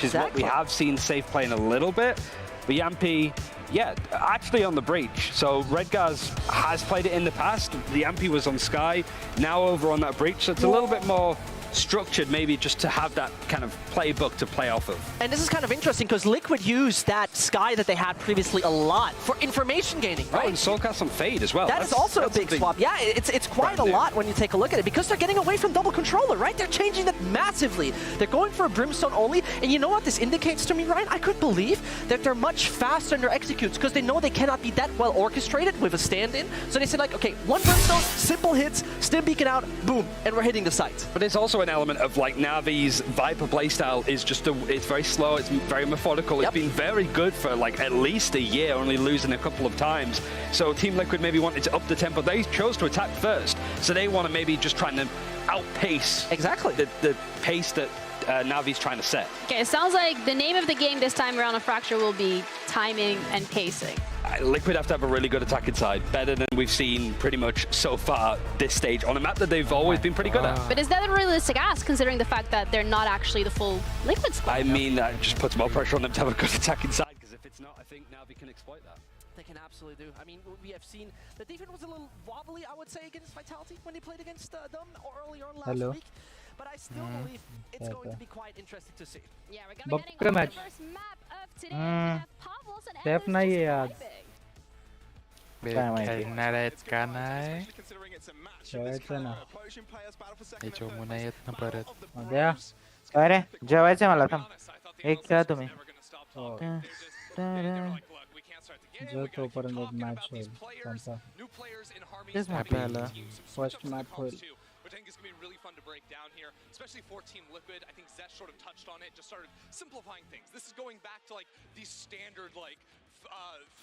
which is what we have seen Safe playing a little bit. But Yampi, yeah, actually on the breach. So Redgars has played it in the past. The Yampi was on Sky, now over on that breach. So it's a little bit more structured, maybe just to have that kind of playbook to play off of. And this is kind of interesting because Liquid used that Sky that they had previously a lot for information gaining, right? Oh, and Soulcast on Fade as well. That's also a big swap. Yeah, it's quite a lot when you take a look at it because they're getting away from double controller, right? They're changing it massively. They're going for a Brimstone only. And you know what this indicates to me, Ryan? I could believe that they're much faster in their executes because they know they cannot be that well orchestrated with a stand-in. So they say like, okay, one Brimstone, simple hits, stim beacon out, boom, and we're hitting the sites. But there's also an element of like Navi's Viper playstyle is just it's very slow, it's very methodical. It's been very good for like at least a year, only losing a couple of times. So Team Liquid maybe wanted to up the tempo. They chose to attack first, so they want to maybe just trying to outpace the pace that Navi's trying to set. Okay, it sounds like the name of the game this time around on Fracture will be timing and pacing. Liquid have to have a really good attacking side, better than we've seen pretty much so far this stage on a map that they've always been pretty good at. But is that a realistic ask, considering the fact that they're not actually the full Liquid squad? I mean, that just puts more pressure on them to have a good attacking side, because if it's not, I think Navi can exploit that. They can absolutely do. I mean, we have seen the defense was a little wobbly, I would say, against Vitality when they played against them earlier on last week. But I still believe it's going to be quite interesting to see. Yeah, we're going to be getting on the first map of today. We have Pavlos and Endless Narra't ka na मुनायत न परत द्या अरे जेवायचं मला थांब एक खेळा तुम्ही जो तोपर्यंत मॅच होईल त्यांचा तेच म्हटलं फर्स्ट मॅच होईल Which I think is going to be really fun to break down here, especially for Team Liquid. I think Zesh sort of touched on it, just started simplifying things. This is going back to like the standard like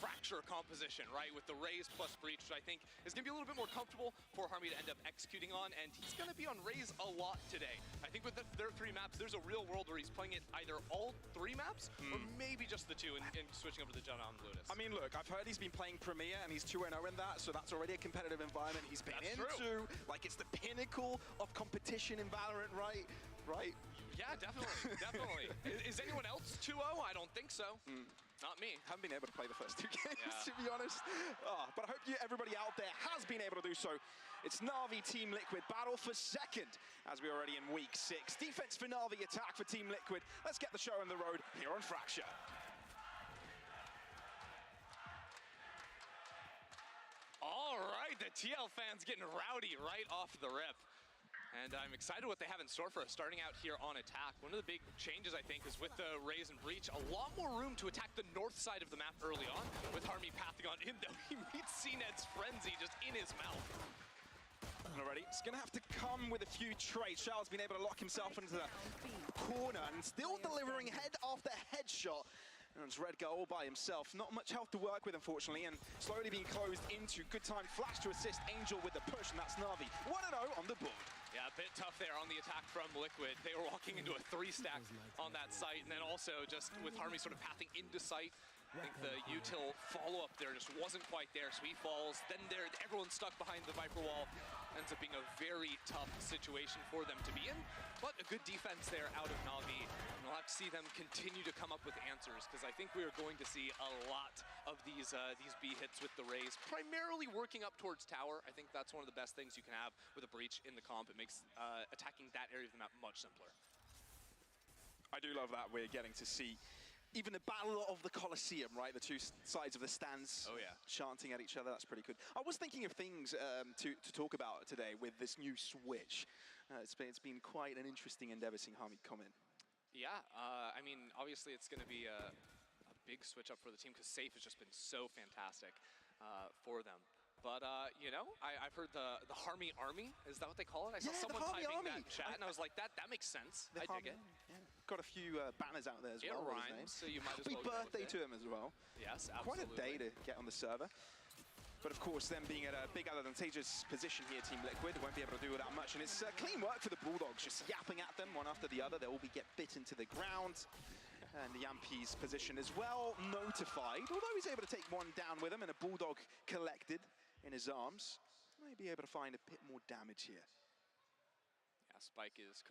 fracture composition, right? With the Raze plus Breach, which I think is going to be a little bit more comfortable for Harmy to end up executing on. And he's going to be on Raze a lot today. I think with their three maps, there's a real world where he's playing it either all three maps or maybe just the two and switching over to Jana and Ludus. I mean, look, I've heard he's been playing Premier and he's 2-0 in that, so that's already a competitive environment he's been into. Like, it's the pinnacle of competition in Valorant, right? Right? Yeah, definitely, definitely. Is anyone else 2-0? I don't think so. Not me. Haven't been able to play the first two games, to be honest. But I hope everybody out there has been able to do so. It's Na'Vi Team Liquid, battle for second, as we're already in week 6. Defense for Na'Vi, attack for Team Liquid. Let's get the show on the road here on Fracture. All right, the TL fans getting rowdy right off the rip. And I'm excited what they have in store for us starting out here on attack. One of the big changes, I think, is with the Raze and Breach, a lot more room to attack the north side of the map early on, with Harmy pathing on in, though he meets CNED's Frenzy just in his mouth. Already, it's going to have to come with a few trades. Shell's been able to lock himself into the corner and still delivering head after headshot. And it's Redgar all by himself. Not much health to work with, unfortunately, and slowly being closed into. Good time flash to assist Angel with the push, and that's Na'Vi. 1-0 on the board. Yeah, a bit tough there on the attack from Liquid. They were walking into a 3-stack on that site, and then also just with Harmy sort of pathing into sight. I think the util follow-up there just wasn't quite there, so he falls. Then everyone's stuck behind the Viper wall. Ends up being a very tough situation for them to be in, but a good defense there out of Na'Vi. And we'll have to see them continue to come up with answers, because I think we are going to see a lot of these B hits with the Raze, primarily working up towards tower. I think that's one of the best things you can have with a Breach in the comp. It makes attacking that area of the map much simpler. I do love that we're getting to see even the battle of the Colosseum, right? The two sides of the stands chanting at each other. That's pretty good. I was thinking of things to talk about today with this new switch. It's been quite an interesting endeavor seeing Harmy comment. Yeah, I mean, obviously it's going to be a big switch up for the team because Safe has just been so fantastic for them. But, you know, I've heard the Harmy Army, is that what they call it? I saw someone typing that in chat, and I was like, that makes sense. I dig it. Yeah. Got a few banners out there as well. It rhymes, so you might as well. Happy birthday to him as well. Yes, absolutely. Quite a day to get on the server. But of course, them being at a big advantageous position here, Team Liquid won't be able to do that much. And it's clean work for the Bulldogs, just yapping at them one after the other. They'll all get bit into the ground. And the Yampi's position as well, notified. Although he's able to take one down with him and a Bulldog collected in his arms, may be able to find a bit more damage here. Yeah, Spike is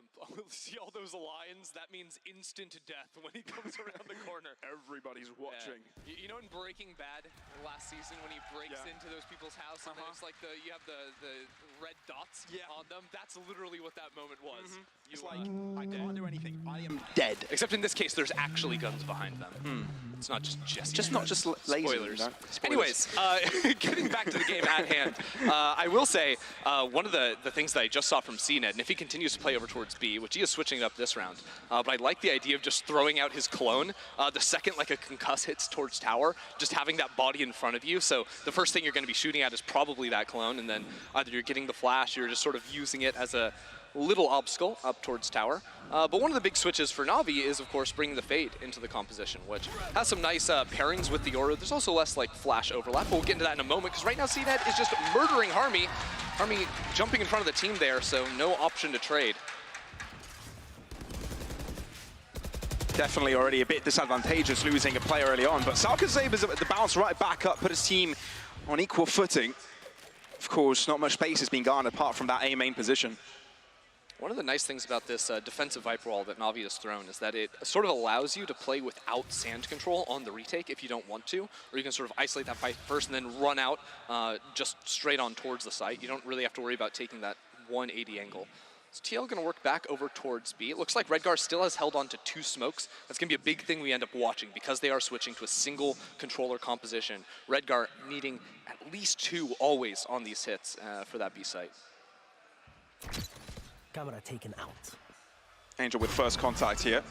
see all those lines? That means instant death when he comes around the corner. Everybody's watching. Yeah. You know in Breaking Bad last season when he breaks into those people's house and there's like you have the red dots on them? That's literally what that moment was. It's like, I can't do anything. I am dead. Except in this case, there's actually guns behind them. It's not just Not just lasers. spoilers. You know? Anyways, getting back to the game at hand, I will say one of the things that I just saw from CNED, and if he continues to play over towards B, which he is switching it up this round, but I like the idea of just throwing out his clone the second like a concuss hits towards tower, just having that body in front of you. So the first thing you're going to be shooting at is probably that clone, and then either you're getting the flash, or you're just sort of using it as a little obstacle up towards tower. But one of the big switches for NAVI is, of course, bringing the Fade into the composition, which has some nice pairings with the Yoru. There's also less like flash overlap, but we'll get into that in a moment, because right now CNED is just murdering Harmy. Harmy jumping in front of the team there, so no option to trade. Definitely already a bit disadvantageous losing a player early on, but Salkazab's the bounce right back up, put his team on equal footing. Of course, not much space has been garnered apart from that A main position. One of the nice things about this defensive Viper Wall that NAVI has thrown is that it sort of allows you to play without sand control on the retake if you don't want to, or you can sort of isolate that fight first and then run out just straight on towards the site. You don't really have to worry about taking that 180 angle. So TL going to work back over towards B. It looks like Redgar still has held on to 2 smokes. That's going to be a big thing we end up watching because they are switching to a single controller composition. Redgar needing at least 2 always on these hits for that B site. Camera taken out. Angel with first contact here.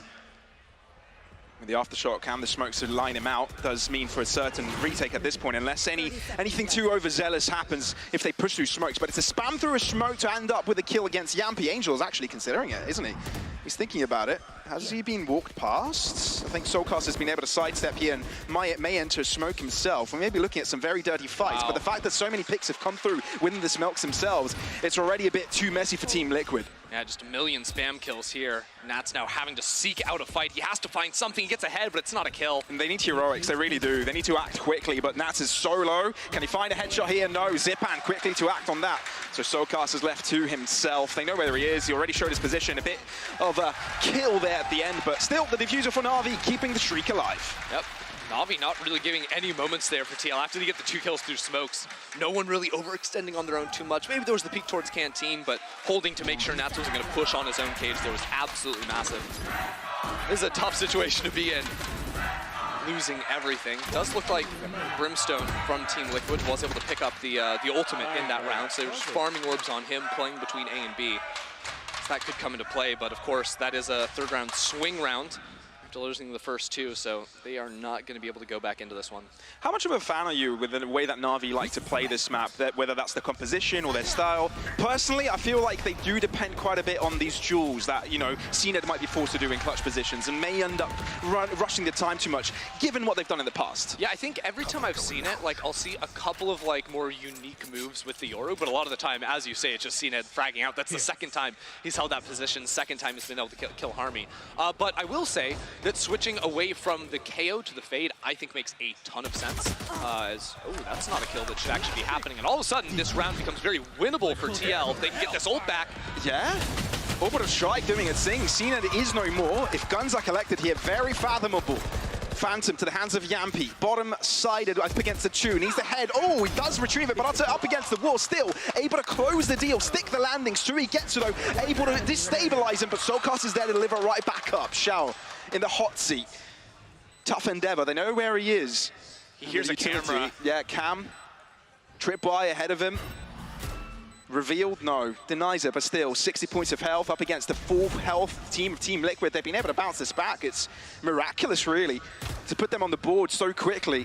With the aftershock cam, the smokes to line him out does mean for a certain retake at this point, unless anything too overzealous happens if they push through smokes. But it's a spam through a smoke to end up with a kill against Yampi. Angel's actually considering it, isn't he? He's thinking about it. Has he been walked past? I think Soulcast has been able to sidestep here and may enter smoke himself. We may be looking at some very dirty fights, but the fact that so many picks have come through within the smokes themselves, it's already a bit too messy for Team Liquid. Yeah, just a million spam kills here. Nat's now having to seek out a fight. He has to find something. He gets ahead, but it's not a kill. And they need heroics, they really do. They need to act quickly, but Nats is so low. Can he find a headshot here? No. Zipan quickly to act on that. So Soulcast is left to himself. They know where he is. He already showed his position. A bit of a kill there at the end, but still the diffuser for NAVI keeping the streak alive. Yep. NAVI not really giving any moments there for TL. After they get the 2 kills through smokes, no one really overextending on their own too much. Maybe there was the peek towards Canteen, but holding to make sure Nats wasn't going to push on his own cage there was absolutely massive. This is a tough situation to be in. Losing everything. Does look like Brimstone from Team Liquid was able to pick up the ultimate in that round, so they're just farming orbs on him, playing between A and B. So that could come into play, but of course that is a 3rd round swing round. After losing the first 2, so they are not going to be able to go back into this one. How much of a fan are you with the way that NAVI like to play this map, whether that's the composition or their style? Personally, I feel like they do depend quite a bit on these duels that, you know, CNED might be forced to do in clutch positions and may end up rushing the time too much, given what they've done in the past. Yeah, I think every time I've seen it, like, I'll see a couple of, like, more unique moves with the Yoru, but a lot of the time, as you say, it's just CNED fragging out. That's the second time he's held that position, second time he's been able to kill Harmy. But I will say that switching away from the KO to the Fade, I think makes a ton of sense. That's not a kill that should actually be happening. And all of a sudden, this round becomes very winnable for TL. If they can get this ult back. Yeah. Orbital Strike doing its thing. CNED is no more. If guns are collected here, very fathomable. Phantom to the hands of Yampi. Bottom-sided up against the Chu. Needs the head. Oh, he does retrieve it, but up against the wall. Still able to close the deal. Stick the landing. Suri gets it, though. Able to destabilize him, but Soulcast is there to deliver right back up. Shao in the hot seat. Tough endeavor. They know where he is. He hears a camera. Yeah, Cam. Trip by ahead of him. Revealed? No. Denies it, but still, 60 points of health up against the full health team of Team Liquid. They've been able to bounce this back. It's miraculous, really, to put them on the board so quickly.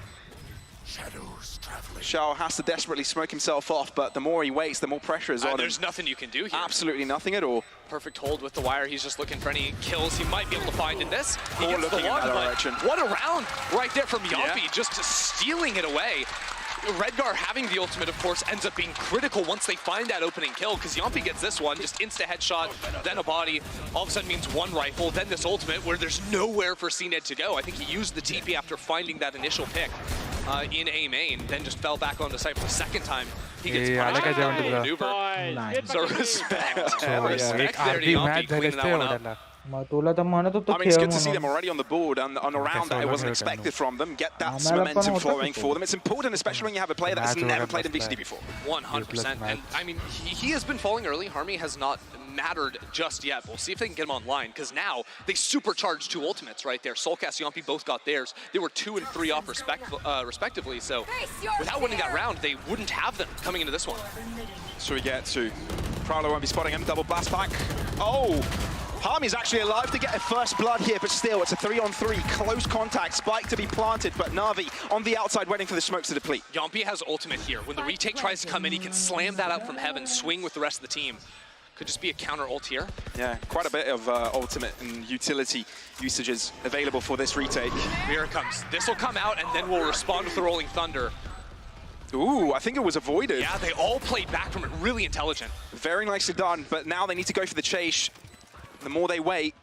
Shao has to desperately smoke himself off, but the more he waits, the more pressure is on him. There's nothing you can do here. Absolutely nothing at all. Perfect hold with the wire. He's just looking for any kills he might be able to find in this. He gets looking the one, in that direction. What a round right there from Yampi, just stealing it away. Redgar having the ultimate, of course, ends up being critical once they find that opening kill, because Yampi gets this one, just insta headshot, then a body, all of a sudden means 1 rifle, then this ultimate where there's nowhere for CNED to go. I think he used the TP after finding that initial pick. in A main, then just fell back onto site for the second time. He gets Yeah, punished like I for the don't maneuver. Nice. So respect. So Respect there to अर्धी Yompi match cleaning that one up. झाले मग तुला तर म्हणत होतो I mean, it's खेळ good to see them म्हणून. already on the board and on a round that it wasn't expected from them. Get that Amela momentum पण होतं flowing तिथे. for them. It's important, especially when you have a player that's Match never order played in must VCT play. before. 100%. And I mean, he has been falling early. Harmy has not mattered just yet. We'll see if they can get him online, because now they supercharged 2 ultimates right there. Soulcast, Yompi both got theirs. They were 2 and 3 off respectively, so without winning that round, they wouldn't have them coming into this one. So we get to Prowler won't be spotting him. Double blast back. Oh! Harmy's actually alive to get a first blood here, but still, it's a 3-on-3. Close contact, spike to be planted, but Navi on the outside waiting for the smokes to deplete. Yompi has ultimate here. When the retake tries to come in, he can slam that out from heaven, swing with the rest of the team. Could just be a counter ult here. Yeah, quite a bit of ultimate and utility usages available for this retake. Here it comes. This will come out, and then we'll respond with the Rolling Thunder. Ooh, I think it was avoided. Yeah, they all played back from it. Really intelligent. Very nicely done, but now they need to go for the chase. The more they wait,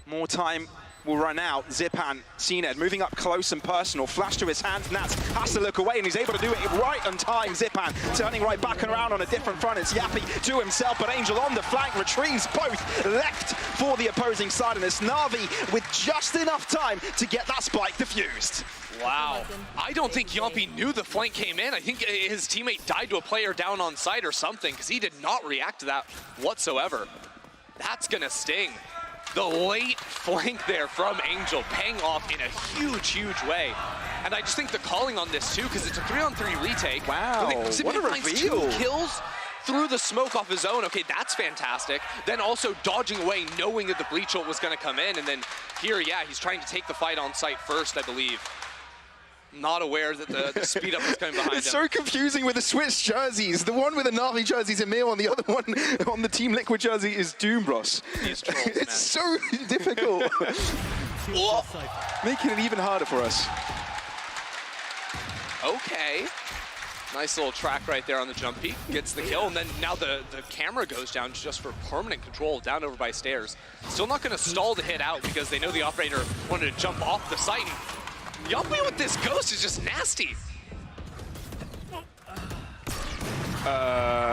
more time will run out. Zipan, CNED moving up close and personal. Flash to his hands. Nats has to look away, and he's able to do it right on time. Zipan turning right back and around on a different front. It's Yappy to himself, but Angel on the flank retrieves both left for the opposing side. And it's Navi with just enough time to get that spike defused. Wow. I don't think Yompi knew the flank came in. I think his teammate died to a player down on site or something, because he did not react to that whatsoever. That's gonna sting. The late flank there from Angel paying off in a huge, huge way. And I just think the calling on this too, because it's a 3-on-3 retake. Wow, what a finds reveal. 2 kills through the smoke off his own. Okay, that's fantastic. Then also dodging away, knowing that the breach ult was gonna come in. And then here, yeah, he's trying to take the fight on site first, I believe. Not aware that the speed up is coming behind It's him. so confusing with the Swiss jerseys. The one with the Navi jersey is EMEA, and the other one on the Team Liquid jersey is Doombros. These trolls, man. It's so difficult. Oh, making it even harder for us. Okay. Nice little track right there on the jump peak. Gets the kill, and then now the camera goes down just for permanent control down over by stairs. Still not going to stall the hit out because they know the operator wanted to jump off the site. Yompi with this ghost is just nasty.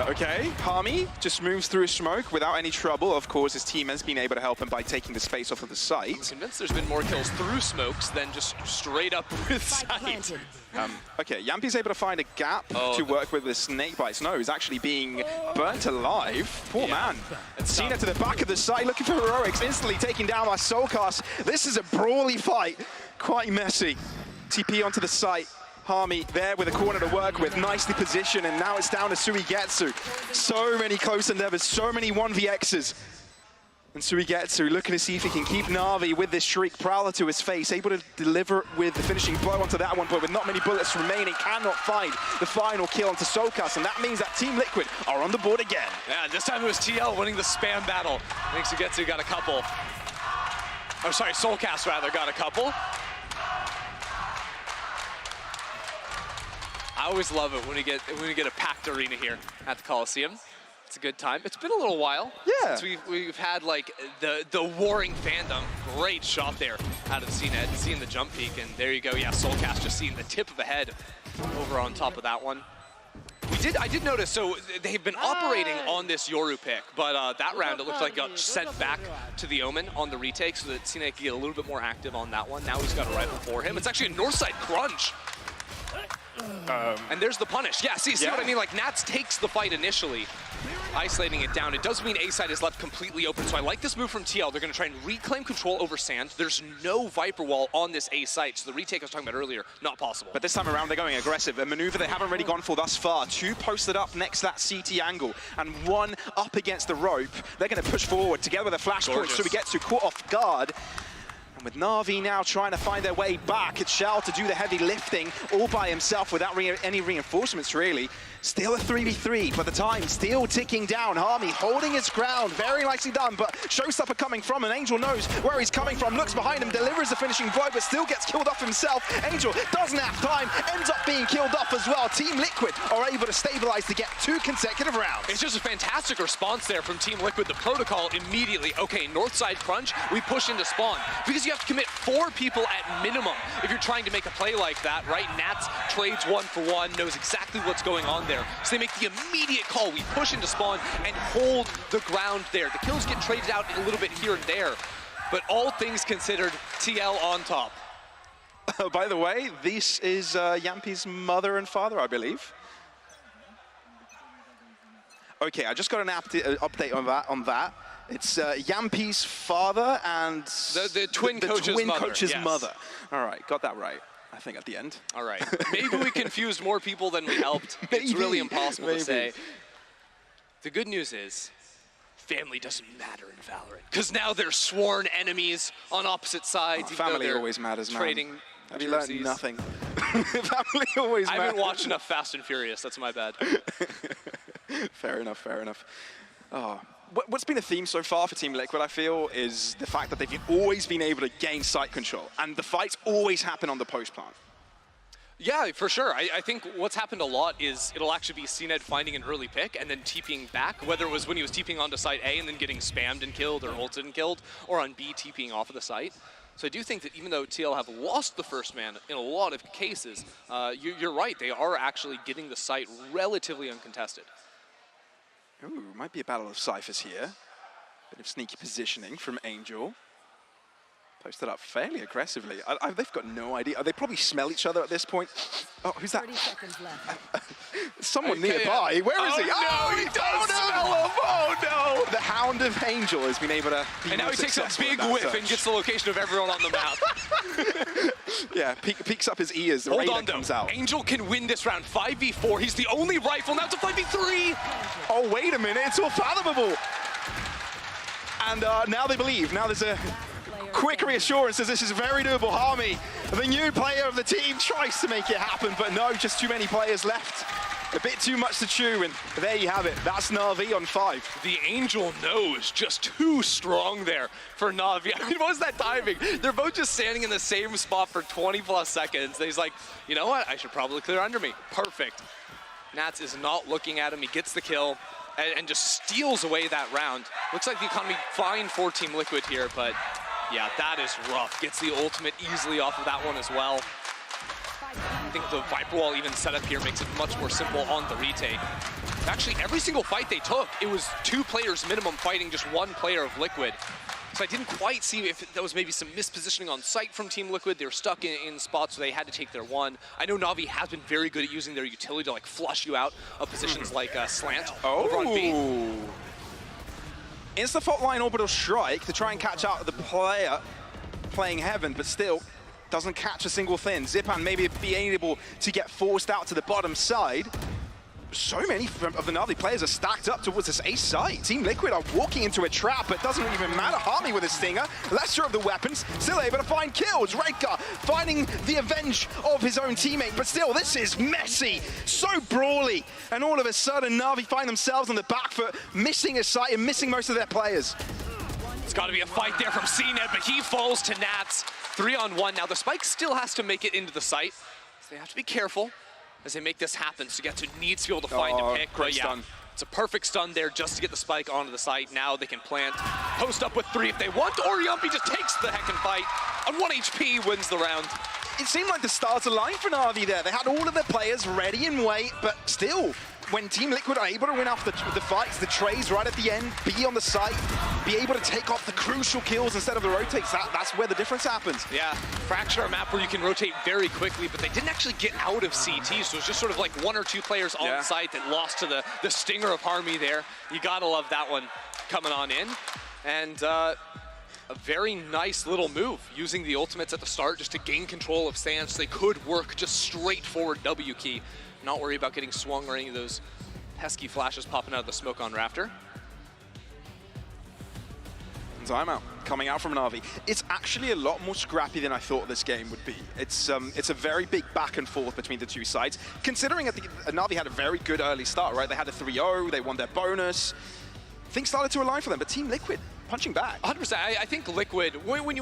Okay, Harmy just moves through smoke without any trouble. Of course, his team has been able to help him by taking the space off of the I'm site. convinced there's been more kills through smokes than just straight up with sight. Okay, Yampi's able to find a gap to work with the snake bites. No, he's actually being burnt alive. Poor man. It's Cena tough. to the back of the side, looking for heroics, instantly taken down by Soulcast. This is a brawly fight, quite messy. TP onto the site. Harmy there with a corner to work with, nicely positioned, and now it's down to Suigetsu. So many close endeavors, so many 1vx's. And Suigetsu looking to see if he can keep Navi with this shriek Prowler to his face, able to deliver with the finishing blow onto that one, but with not many bullets remaining, cannot find the final kill onto Soulcast, and that means that Team Liquid are on the board again. Yeah, this time it was TL winning the spam battle. I think Sugetsu got a couple. Oh, sorry, Soulcast rather got a couple. I always love it when we get a packed arena here at the Coliseum. It's a good time. It's been a little while since we've had like the warring fandom. Great shot there out of CNED, seeing the jump peak, and there you go. Yeah, Soulcast just seeing the tip of the head over on top of that one. I did notice, so they've been operating on this Yoru pick, but that round it looked like it got sent back to the Omen on the retake so that CNED could get a little bit more active on that one. Now he's got a rifle for him. It's actually a Northside crunch. And there's the punish. Yeah, see what I mean? Like, Nats takes the fight initially, isolating it down. It does mean A side is left completely open, so I like this move from TL. They're going to try and reclaim control over sand. There's no Viper wall on this A site, so the retake I was talking about earlier, not possible. But this time around, they're going aggressive. A maneuver they haven't really gone for thus far. 2 posted up next to that CT angle, and 1 up against the rope. They're going to push forward together with a flash push, so we get to caught off guard. And with Navi now trying to find their way back, it's Shao to do the heavy lifting all by himself without any reinforcements, really. Still a 3v3, but the time still ticking down. Harmy holding his ground, very nicely done, but Showstopper coming from, and Angel knows where he's coming from, looks behind him, delivers the finishing blow, but still gets killed off himself. Angel doesn't have time, ends up being killed off as well. Team Liquid are able to stabilize to get 2 consecutive rounds. It's just a fantastic response there from Team Liquid. The protocol immediately, okay, north side crunch, we push into spawn. Because you have to commit 4 people at minimum if you're trying to make a play like that, right? Nats trades 1 for 1, knows exactly what's going on there. So they make the immediate call. We push into spawn and hold the ground there. The kills get traded out a little bit here and there, but all things considered, TL on top. By the way, this is Yampi's mother and father, I believe. Okay, I just got an update on that. It's Yampi's father and the twin coach's mother. All right, got that right, I think, at the end. All right. Maybe we confused more people than we helped. It's really impossible to say. The good news is, family doesn't matter in Valorant. Because now they're sworn enemies on opposite sides. Family always matters, man. Trading Have you learned nothing? Family always matters. I haven't watched enough Fast and Furious. That's my bad. Fair enough, fair enough. Oh. What's been a theme so far for Team Liquid, I feel, is the fact that they've always been able to gain site control, and the fights always happen on the post plant. Yeah, for sure. I think what's happened a lot is it'll actually be CNED finding an early pick and then TPing back, whether it was when he was TPing onto site A and then getting spammed and killed or ulted and killed, or on B TPing off of the site. So I do think that even though TL have lost the first man in a lot of cases, you're right, they are actually getting the site relatively uncontested. Ooh, might be a battle of ciphers here. Bit of sneaky positioning from Angel. Posted up fairly aggressively. They've got no idea. They probably smell each other at this point. Oh, who's that? 30 seconds left. Someone nearby. Where is he? Oh, no, he does smell him. Oh, no. The Hound of Angel has been able to be And now he takes a big whiff and gets the location of everyone on the map. Yeah, peeks up his ears. The Hold on, comes though. out. Angel can win this round 5v4. He's the only rifle. Now it's a 5v3. Oh, wait a minute. It's all fathomable. And now they believe. Now there's a quick reassurance as this is very doable. Harmy, the new player of the team, tries to make it happen, but no, just too many players left. A bit too much to chew, and there you have it. That's NAVI on 5. The Angel knows just too strong there for NAVI. I mean, what was that timing? They're both just standing in the same spot for 20+ seconds. And he's like, you know what? I should probably clear under me. Perfect. Nats is not looking at him. He gets the kill and just steals away that round. Looks like the economy fine for Team Liquid here, but yeah, that is rough. Gets the ultimate easily off of that one as well. I think the Viper Wall even set up here makes it much more simple on the retake. Actually, every single fight they took, it was 2 players minimum fighting just 1 player of Liquid. So I didn't quite see if there was maybe some mispositioning on site from Team Liquid. They were stuck in spots where they had to take their one. I know Navi has been very good at using their utility to like flush you out of positions like slant over on B. Insta-fault line orbital strike to try and catch out the player playing Heaven, but still doesn't catch a single thing. Zipan maybe being able to get forced out to the bottom side. So many of the Navi players are stacked up towards this ace site. Team Liquid are walking into a trap, but it doesn't even matter. Harmy with a stinger, lesser of the weapons, still able to find kills. Redgar finding the avenge of his own teammate, but still, this is messy, so brawly. And all of a sudden, Navi find themselves on the back foot, missing a site and missing most of their players. It's got to be a fight there from CNED, but he falls to Nats. 3-on-1. Now, the Spike still has to make it into the site, so they have to be careful as they make this happen. So Sugetsu needs to be able to find a pick. Great stun. It's a perfect stun there just to get the Spike onto the site. Now they can plant, post up with 3 if they want, or Yumpy just takes the heckin' fight. On 1 HP, wins the round. It seemed like the stars aligned for Navi there. They had all of their players ready and wait, but still, when Team Liquid are able to win off the fights, the trays right at the end, be on the site, be able to take off the crucial kills instead of the rotates, that's where the difference happens. Yeah, Fracture, a map where you can rotate very quickly, but they didn't actually get out of CT, so it's just sort of like 1 or 2 players on site that lost to the stinger of Harmy there. You gotta love that one coming on in. And a very nice little move, using the ultimates at the start just to gain control of Sands. They could work just straightforward W key, not worry about getting swung or any of those pesky flashes popping out of the smoke on Rafter. Timeout coming out from NAVI. It's actually a lot more scrappy than I thought this game would be. It's a very big back and forth between the two sides. Considering NAVI had a very good early start, right? They had a 3-0, they won their bonus. Things started to align for them, but Team Liquid punching back. 100%. I think Liquid, when you